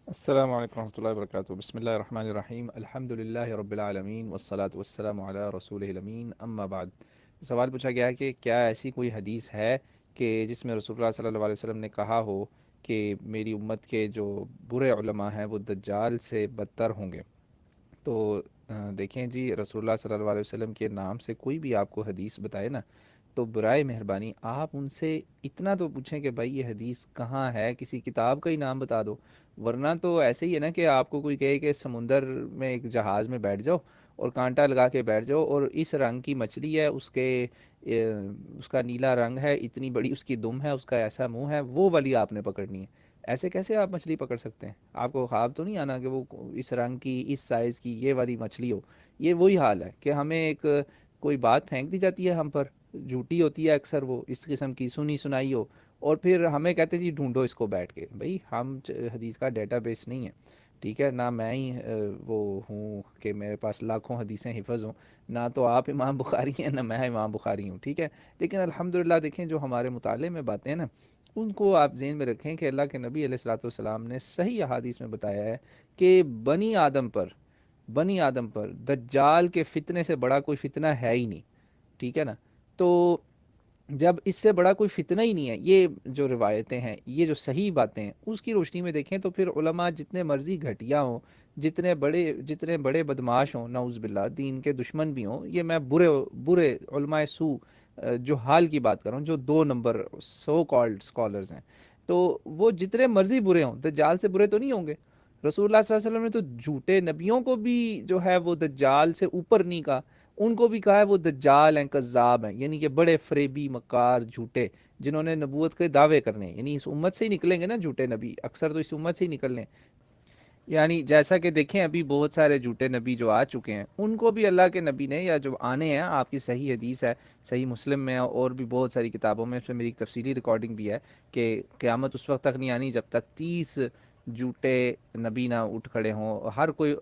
السلام علیکم ورحمۃ اللہ وبرکاتہ، بسم اللہ الرحمن الرحیم، الحمد للہ رب العالمین والصلاة والسلام علی رسولہ الامین، اما بعد۔ سوال پوچھا گیا ہے کہ کیا ایسی کوئی حدیث ہے کہ جس میں رسول اللہ صلی اللہ علیہ وسلم نے کہا ہو کہ میری امت کے جو برے علماء ہیں وہ دجال سے بدتر ہوں گے؟ تو دیکھیں جی، رسول اللہ صلی اللہ علیہ وسلم کے نام سے کوئی بھی آپ کو حدیث بتائے نا، تو برائے مہربانی آپ ان سے اتنا تو پوچھیں کہ بھائی یہ حدیث کہاں ہے، کسی کتاب کا ہی نام بتا دو۔ ورنہ تو ایسے ہی ہے نا کہ آپ کو کوئی کہے کہ سمندر میں ایک جہاز میں بیٹھ جاؤ اور کانٹا لگا کے بیٹھ جاؤ، اور اس رنگ کی مچھلی ہے، اس کا نیلا رنگ ہے، اتنی بڑی اس کی دم ہے، اس کا ایسا منہ ہے، وہ والی آپ نے پکڑنی ہے۔ ایسے کیسے آپ مچھلی پکڑ سکتے ہیں؟ آپ کو خواب تو نہیں آنا کہ وہ اس رنگ کی، اس سائز کی، یہ والی مچھلی ہو؟ یہ وہی حال ہے کہ ہمیں ایک کوئی بات پھینک دی جاتی ہے ہم پر، جھوٹی ہوتی ہے اکثر، وہ اس قسم کی سنی سنائی ہو، اور پھر ہمیں کہتے ہیں جی ڈھونڈو اس کو بیٹھ کے۔ بھائی ہم حدیث کا ڈیٹا بیس نہیں ہے، ٹھیک ہے نہ میں ہی وہ ہوں کہ میرے پاس لاکھوں حدیثیں حفظ ہوں، نہ تو آپ امام بخاری ہیں نہ میں امام بخاری ہوں، ٹھیک ہے۔ لیکن الحمدللہ دیکھیں جو ہمارے مطالعے میں باتیں ہیں نا، ان کو آپ ذہن میں رکھیں کہ اللہ کے نبی علیہ الصلوۃ والسلام نے صحیح احادیث میں بتایا ہے کہ بنی آدم پر دجال کے فتنے سے بڑا کوئی فتنہ ہے ہی نہیں، ٹھیک ہے نا۔ تو جب اس سے بڑا کوئی فتنہ ہی نہیں ہے، یہ جو روایتیں ہیں، یہ جو صحیح باتیں ہیں، اس کی روشنی میں دیکھیں تو پھر علماء جتنے مرضی گھٹیا ہوں، جتنے بڑے بدماش ہوں، نعوذ باللہ دین کے دشمن بھی ہوں، یہ میں برے برے علماء سو جو حال کی بات کر رہا ہوں، جو 2 نمبر سو کالڈ اسکالرز ہیں، تو وہ جتنے مرضی برے ہوں دجال سے برے تو نہیں ہوں گے۔ رسول اللہ صلی اللہ علیہ وسلم نے تو جھوٹے نبیوں کو بھی جو ہے وہ دجال سے اوپر نہیں کہا، ان کو بھی کہا ہے وہ دجال ہیں، کذاب ہیں، یعنی کہ بڑے فریبی مکار جھوٹے، جنہوں نے نبوت کے دعوے کرنے ہیں، یعنی اس امت سے ہی نکلیں گے نا جھوٹے نبی، اکثر تو اس امت سے ہی نکلنے ہیں۔ یعنی جیسا کہ دیکھیں ابھی بہت سارے جھوٹے نبی جو آ چکے ہیں، ان کو بھی اللہ کے نبی نے، یا جو آنے ہیں، آپ کی صحیح حدیث ہے، صحیح مسلم میں اور بھی بہت ساری کتابوں میں، اس میں میری ایک تفصیلی ریکارڈنگ بھی ہے کہ قیامت اس وقت تک نہیں آنی جب تک 30 جھوٹے نبی نہ اٹھ کھڑے ہوں، ہر کوئی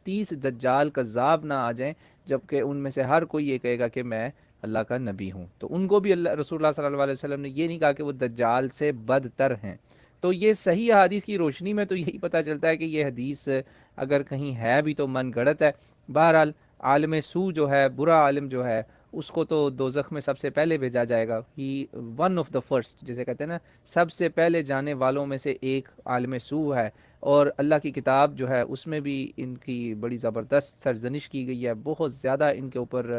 30 دجال کذاب نہ آ جائیں، جبکہ ان میں سے ہر کوئی یہ کہے گا کہ میں اللہ کا نبی ہوں، تو ان کو بھی رسول اللہ صلی اللہ علیہ وسلم نے یہ نہیں کہا کہ وہ دجال سے بدتر ہیں۔ تو یہ صحیح احادیث کی روشنی میں تو یہی پتہ چلتا ہے کہ یہ حدیث اگر کہیں ہے بھی تو من گڑت ہے۔ بہرحال عالم سو جو ہے، برا عالم جو ہے، اس کو تو دوزخ میں سب سے پہلے بھیجا جائے گا، ہی ون آف دا فرسٹ، جسے کہتے ہیں نا، سب سے پہلے جانے والوں میں سے ایک عالم سو ہے۔ اور اللہ کی کتاب جو ہے اس میں بھی ان کی بڑی زبردست سرزنش کی گئی ہے، بہت زیادہ ان کے اوپر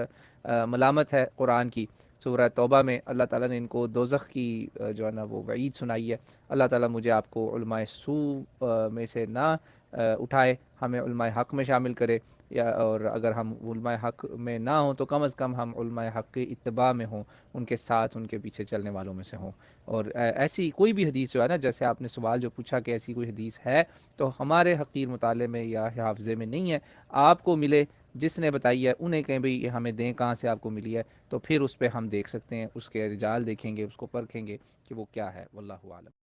ملامت ہے قرآن کی۔ سورہ توبہ میں اللہ تعالیٰ نے ان کو دوزخ کی جو ہے نا وہ وعید سنائی ہے۔ اللہ تعالیٰ مجھے آپ کو علماء سو میں سے نہ اٹھائے، ہمیں علماء حق میں شامل کرے، یا اور اگر ہم علماء حق میں نہ ہوں تو کم از کم ہم علماء حق کی اتباع میں ہوں، ان کے ساتھ، ان کے پیچھے چلنے والوں میں سے ہوں۔ اور ایسی کوئی بھی حدیث جو ہے نا، جیسے آپ نے سوال جو پوچھا کہ ایسی کوئی حدیث ہے، تو ہمارے حقیر مطالعے میں یا حافظے میں نہیں ہے، آپ کو ملے، جس نے بتائی ہے انہیں کہیں بھئی ہمیں دیں کہاں سے آپ کو ملی ہے، تو پھر اس پہ ہم دیکھ سکتے ہیں، اس کے رجال دیکھیں گے، اس کو پرکھیں گے کہ وہ کیا ہے، واللہ اعلم۔